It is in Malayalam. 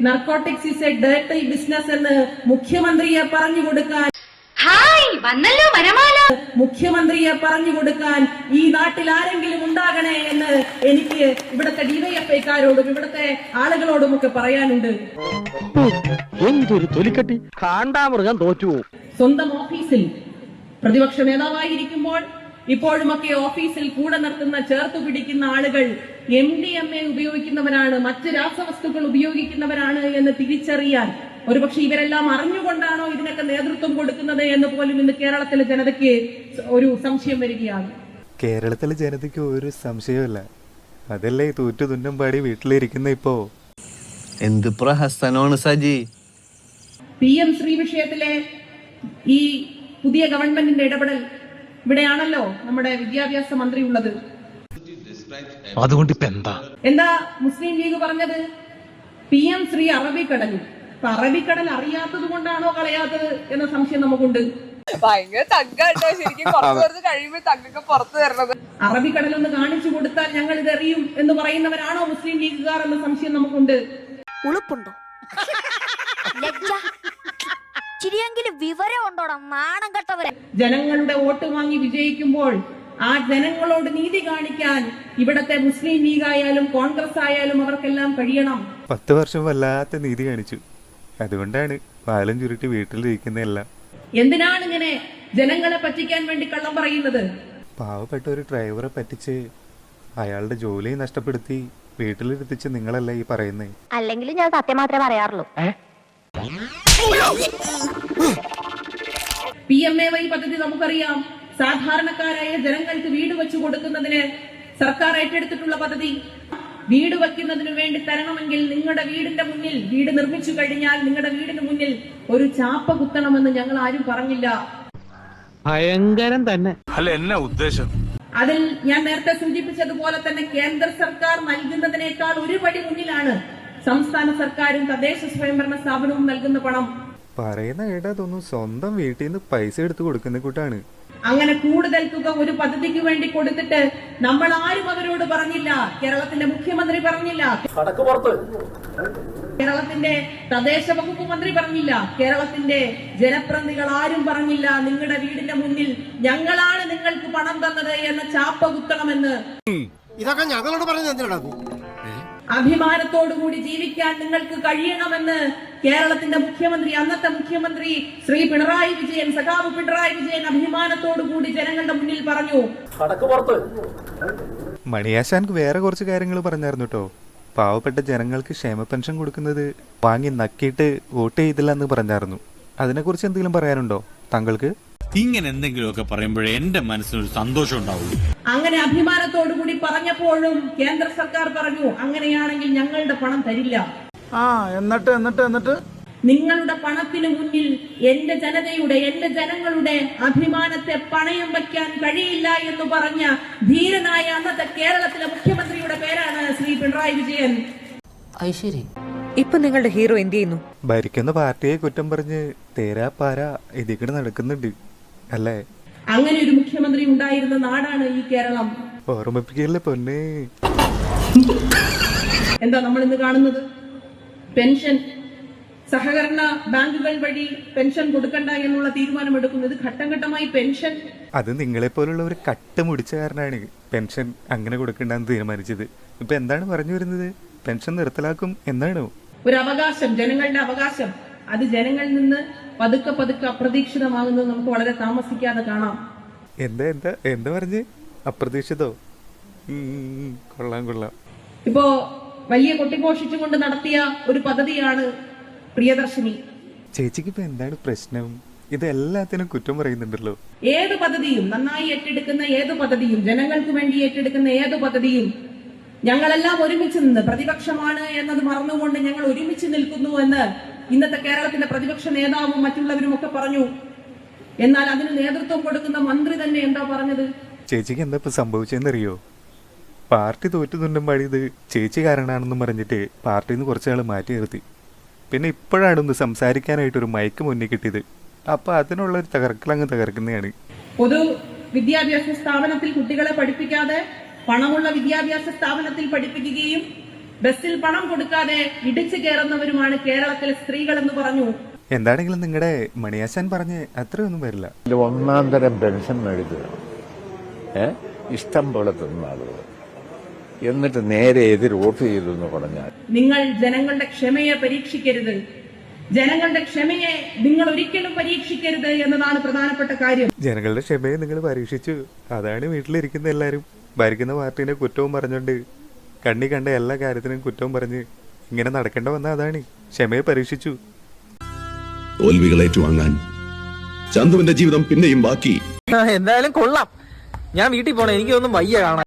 Narcotics is A dirty business എന്ന് മുഖ്യമന്ത്രിയെ പറഞ്ഞു കൊടുക്കാൻ മുഖ്യമന്ത്രിയെ പറഞ്ഞു കൊടുക്കാൻ ഈ നാട്ടിൽ ആരെങ്കിലും ഉണ്ടാകണേ എന്ന് എനിക്ക് ഇവിടുത്തെ ഡിവൈഎഫ്ഐക്കാരോടും ഇവിടുത്തെ ആളുകളോടും ഒക്കെ പറയാനുണ്ട്. സ്വന്തം ഓഫീസിൽ പ്രതിപക്ഷ നേതാവായിരിക്കുമ്പോൾ ഇപ്പോഴുമൊക്കെ ഓഫീസിൽ കൂടെ നിർത്തുന്ന ചേർത്തു പിടിക്കുന്ന ആളുകൾ MDMA ഉപയോഗിക്കുന്നവരാണ്, മറ്റ് രാസവസ്തുക്കൾ ഉപയോഗിക്കുന്നവരാണ് എന്ന് തിരിച്ചറിയാൻ ഒരുപക്ഷെ ഇവരെല്ലാം അറിഞ്ഞുകൊണ്ടാണോ ഇതിനൊക്കെ നേതൃത്വം കൊടുക്കുന്നത് എന്ന് പോലും ഇന്ന് കേരളത്തിലെ ജനതയ്ക്ക് ഒരു സംശയം വരികയാണ്. കേരളത്തിലെ ജനതയ്ക്ക് ഒരു സംശയമില്ല. അതല്ലേ തൂറ്റു തുന്നം പാടി വീട്ടിലിരിക്കുന്ന ഇപ്പോ. എന്ത് പ്രഹസനമാണ് സജി. PM ശ്രീ വിഷയത്തിലെ ഈ പുതിയ ഗവൺമെന്റിന്റെ ഇടപെടൽ ഇവിടെയാണല്ലോ നമ്മുടെ വിദ്യാഭ്യാസ മന്ത്രി ഉള്ളത്. അതുകൊണ്ട് ഇപ്പൊ എന്താ മുസ്ലിം ലീഗ് പറഞ്ഞത്? PM ശ്രീ അറബിക്കടലിൽ. അറബിക്കടൽ അറിയാത്തത് കൊണ്ടാണോ കളയാത്തത് എന്ന സംശയം നമുക്കുണ്ട്. ഭയങ്കര തഗ്ഗാട്ടോ ശരിക്കും. കുറച്ച് കഴിയുമ്പോൾ തഗ്ഗൊക്കെ പുറത്തു തരണത്. അറബിക്കടൽ ഒന്ന് കാണിച്ചു കൊടുത്താൽ ഞങ്ങൾ ഇത് അറിയും എന്ന് പറയുന്നവരാണോ മുസ്ലിം ലീഗുകാർ എന്ന സംശയം നമുക്കുണ്ട്. ഉളുപ്പുണ്ടോ? ചിരിയെങ്കിലും വിവരം ഉണ്ടോടാ നാണം കെട്ടവരെ. ജനങ്ങളുടെ വോട്ട് വാങ്ങി വിജയിക്കുമ്പോൾ ആ ജനങ്ങളോട് നീതി കാണിക്കാൻ ഇവിടത്തെ മുസ്ലിം ലീഗ് ആയാലും കോൺഗ്രസ് ആയാലും അവർക്കെല്ലാം കഴിയണം. 10 വർഷം വല്ലാത്ത നീതി കാണിച്ചു. അതുകൊണ്ടാണ് പാലം ചുരുട്ടി വീട്ടിലിരിക്കുന്നതെല്ലാം. എന്തിനാണ് ഇങ്ങനെ ജനങ്ങളെ പറ്റിക്കാൻ വേണ്ടി കള്ളം പറയുന്നത്? പാവപ്പെട്ട ഒരു ഡ്രൈവറെ പറ്റിച്ച് അയാളുടെ ജോലി നഷ്ടപ്പെടുത്തി വീട്ടിലിരുത്തിച്ച് നിങ്ങളല്ല ഈ പറയുന്നേ. അല്ലെങ്കിൽ ഞാൻ സത്യം മാത്രമേ പറയാറുള്ളൂ. PMAY പദ്ധതി നമുക്കറിയാം. സാധാരണക്കാരായ ജനങ്ങൾക്ക് വീട് വെച്ചു കൊടുക്കുന്നതിന് സർക്കാർ ഏറ്റെടുത്തിട്ടുള്ള പദ്ധതി. വീട് വയ്ക്കുന്നതിന് വേണ്ടി തരണമെങ്കിൽ നിങ്ങളുടെ വീടിന്റെ മുന്നിൽ, വീട് നിർമ്മിച്ചു കഴിഞ്ഞാൽ നിങ്ങളുടെ വീടിന് മുന്നിൽ ഒരു ചാപ്പ കുത്തണമെന്ന് ഞങ്ങൾ ആരും പറഞ്ഞില്ല. ഭയങ്കരം തന്നെ അല്ല എന്നാ ഉദ്ദേശം? അതിൽ ഞാൻ നേരത്തെ സൂചിപ്പിച്ചതുപോലെ തന്നെ കേന്ദ്ര സർക്കാർ നൽകുന്നതിനേക്കാൾ ഒരു പടി മുന്നിലാണ് സംസ്ഥാന സർക്കാരും തദ്ദേശ സ്വയംഭരണ സ്ഥാപനവും നൽകുന്ന പണം. പറയുന്ന കേട്ടാ തോന്നുന്നു സ്വന്തം വീട്ടിൽ നിന്ന് പൈസ എടുത്ത് കൊടുക്കുന്ന കൂട്ടാണ്. അങ്ങനെ കൂടുതൽ തുക ഒരു പദ്ധതിക്ക് വേണ്ടി കൊടുത്തിട്ട് നമ്മൾ ആരും അവരോട് പറഞ്ഞില്ല. കേരളത്തിന്റെ മുഖ്യമന്ത്രി പറഞ്ഞില്ല, കേരളത്തിന്റെ തദ്ദേശ വകുപ്പ് മന്ത്രി പറഞ്ഞില്ല, കേരളത്തിന്റെ ജനപ്രതിനിധികൾ ആരും പറഞ്ഞില്ല നിങ്ങളുടെ വീടിന്റെ മുന്നിൽ ഞങ്ങളാണ് നിങ്ങൾക്ക് പണം തന്നത് എന്ന ചാപ്പ കുത്തണമെന്ന്. ഇതൊക്കെ ഞങ്ങളോട് പറഞ്ഞത് എന്തിനാണ്? അഭിമാനത്തോടുകൂടി ജീവിക്കാൻ നിങ്ങൾക്ക് കഴിയണമെന്ന് കേരളത്തിന്റെ മുഖ്യമന്ത്രി, അന്നത്തെ മുഖ്യമന്ത്രി ശ്രീ പിണറായി വിജയൻ, സഖാവ് പിണറായി വിജയൻ അഭിമാനത്തോടുകൂടി ജനങ്ങളുടെ മുന്നിൽ പറഞ്ഞു. മണിയാശാൻക്ക് വേറെ കുറച്ച് കാര്യങ്ങൾ പറഞ്ഞായിരുന്നു കേട്ടോ. പാവപ്പെട്ട ജനങ്ങൾക്ക് ക്ഷേമ പെൻഷൻ കൊടുക്കുന്നത് വാങ്ങി നക്കിയിട്ട് വോട്ട് ചെയ്തില്ല എന്ന് പറഞ്ഞായിരുന്നു. അതിനെക്കുറിച്ച് എന്തെങ്കിലും പറയാനുണ്ടോ താങ്കൾക്ക്? ഇങ്ങനെ എന്തെങ്കിലുമൊക്കെ പറയുമ്പോഴേ എന്റെ മനസ്സിനൊരു സന്തോഷം ഉണ്ടാവുള്ളൂ. അങ്ങനെ അഭിമാനത്തോടുകൂടി പറഞ്ഞപ്പോഴും കേന്ദ്ര സർക്കാർ പറഞ്ഞു അങ്ങനെയാണെങ്കിൽ ഞങ്ങളുടെ പണം തരില്ല. എന്നിട്ട് നിങ്ങളുടെ പണത്തിന് മുന്നിൽ എന്റെ ജനതയുടെ, എന്റെ ജനങ്ങളുടെ അഭിമാനത്തെ പണയം വയ്ക്കാൻ കഴിയില്ല എന്ന് പറഞ്ഞ ധീരനായ അന്നത്തെ കേരളത്തിലെ മുഖ്യമന്ത്രിയുടെ പേരാണ് ശ്രീ പിണറായി വിജയൻ. ഐശ്വര്യ, ഇപ്പൊ നിങ്ങളുടെ ഹീറോ എന്ത് ചെയ്യുന്നു? ഭരിക്കുന്ന പാർട്ടിയെ കുറ്റം പറഞ്ഞ് തേരാപ്പാര ഇതിക്കടെ നടക്കുന്നുണ്ട് അല്ലേ? അങ്ങനെ ഒരു മുഖ്യമന്ത്രി ഉണ്ടായിരുന്ന നാടാണ് ഈ കേരളം. ഓർമ്മിപ്പിക്കല്ലേ പൊന്നെ. എന്താ നമ്മൾ ഇന്ന് കാണുന്നത്? പെൻഷൻ സഹകരണ ബാങ്കുകൾ വഴി പെൻഷൻ കൊടുക്കണ്ട എന്നുള്ള തീരുമാനമെടുക്കുന്നത്. ഘട്ടം ഘട്ടമായി പെൻഷൻ, അത് നിങ്ങളെ പോലുള്ള ഒരു കട്ട് മുടിച്ച കാരനാണ് പെൻഷൻ അങ്ങനെ കൊടുക്കണ്ടെന്ന് തീരുമാനിച്ചത്. ഇപ്പൊ എന്താണ് പറഞ്ഞു വരുന്നത്? പെൻഷൻ നിർത്തലാക്കും എന്നാണോ? ഒരു അവകാശം, ജനങ്ങളുടെ അവകാശം, അത് ജനങ്ങളിൽ നിന്ന് പതുക്കെ പതുക്കെ അപ്രതീക്ഷിതമാകുന്നത് നമുക്ക് വളരെ താമസിക്കാതെ കാണാം. എന്താ എന്താ എന്താ പറഞ്ഞ്? അപ്രതീക്ഷിതോ? കൊള്ളാം. ഇപ്പോ വലിയ കൊട്ടിഘോഷിച്ചുകൊണ്ട് നടത്തിയ ഒരു പദ്ധതിയാണ് പ്രിയദർശിനി. ചേച്ചിക്ക് ഇപ്പൊ എന്താണ് പ്രശ്നം? ഇത് എല്ലാത്തിനും കുറ്റം പറയുന്നുണ്ടല്ലോ. ഏത് പദ്ധതിയും നന്നായി ഏറ്റെടുക്കുന്ന ഏത് പദ്ധതിയും, ജനങ്ങൾക്ക് വേണ്ടി ഏറ്റെടുക്കുന്ന ഏത് പദ്ധതിയും ഞങ്ങളെല്ലാം ഒരുമിച്ച് നിന്ന്, പ്രതിപക്ഷമാണ് എന്നത് മറന്നുകൊണ്ട് ഞങ്ങൾ ഒരുമിച്ച് നിൽക്കുന്നു എന്ന് ഇന്നത്തെ കേരളത്തിന്റെ പ്രതിപക്ഷ നേതാവും മറ്റുള്ളവരും ഒക്കെ പറഞ്ഞു. എന്നാൽ അതിന് നേതൃത്വം കൊടുക്കുന്ന മന്ത്രി തന്നെ എന്താ പറഞ്ഞത്? ചേച്ചിക്ക് എന്താ ഇപ്പൊ സംഭവിച്ചെന്നറിയോ? പാർട്ടി തോറ്റുതുണ്ടും പാടിയത് ചേച്ചി കാരണമാണെന്നും പറഞ്ഞിട്ട് പാർട്ടിയിൽ നിന്ന് കുറച്ചാൾ മാറ്റി നിർത്തി. പിന്നെ ഇപ്പോഴാണ് ഒന്ന് സംസാരിക്കാനായിട്ടൊരു മയക്ക് മുന്നിൽ കിട്ടിയത്. അപ്പൊ അതിനുള്ള ഒരു തകർക്കലങ്ങ് തകർക്കുന്നതാണ്. പൊതു വിദ്യാഭ്യാസ സ്ഥാപനത്തിൽ കുട്ടികളെ പഠിപ്പിക്കാതെ പണമുള്ള വിദ്യാഭ്യാസ സ്ഥാപനത്തിൽ പഠിപ്പിക്കുകയും ബസ്സിൽ പണം കൊടുക്കാതെ ഇടിച്ചു കയറുന്നവരുമാണ് കേരളത്തിലെ സ്ത്രീകൾ എന്ന് പറഞ്ഞു. എന്താണെങ്കിലും നിങ്ങളുടെ മണിയാശാൻ പറഞ്ഞ് അത്രയൊന്നും വരില്ല. ഒന്നാം തരം പെൻഷൻ മേടിക്കുക, ഇഷ്ടം പോലെ തിന്ന ആളുകൾ, എന്നിട്ട് നേരെ എതിർ വോട്ട് ചെയ്തു എന്ന് പറഞ്ഞാൽ നിങ്ങൾ ജനങ്ങളുടെ ക്ഷമയെ പരീക്ഷിക്കരുത്. ജനങ്ങളുടെ ക്ഷമയെ നിങ്ങൾ ഒരിക്കലും പരീക്ഷിക്കരുത് എന്നതാണ് പ്രധാനപ്പെട്ട കാര്യം. ജനങ്ങളുടെ ക്ഷമയെ നിങ്ങൾ പരീക്ഷിച്ചു. അതാണ് വീട്ടിലിരിക്കുന്ന എല്ലാവരും ഭരിക്കുന്ന പാർട്ടീനെ കുറ്റവും പറഞ്ഞുകൊണ്ട് കണ്ണി കണ്ട എല്ലാ കാര്യത്തിനും കുറ്റവും പറഞ്ഞ് ഇങ്ങനെ നടക്കേണ്ട വന്ന അതാണ്. ക്ഷമയെ പരീക്ഷിച്ചു. തോൽവികൾ ഏറ്റുവാങ്ങാൻ ചന്തുവിന്റെ ജീവിതം പിന്നെയും ബാക്കി. എന്തായാലും കൊള്ളാം. ഞാൻ വീട്ടിൽ പോണേ, എനിക്കൊന്നും വയ്യ കാണാൻ.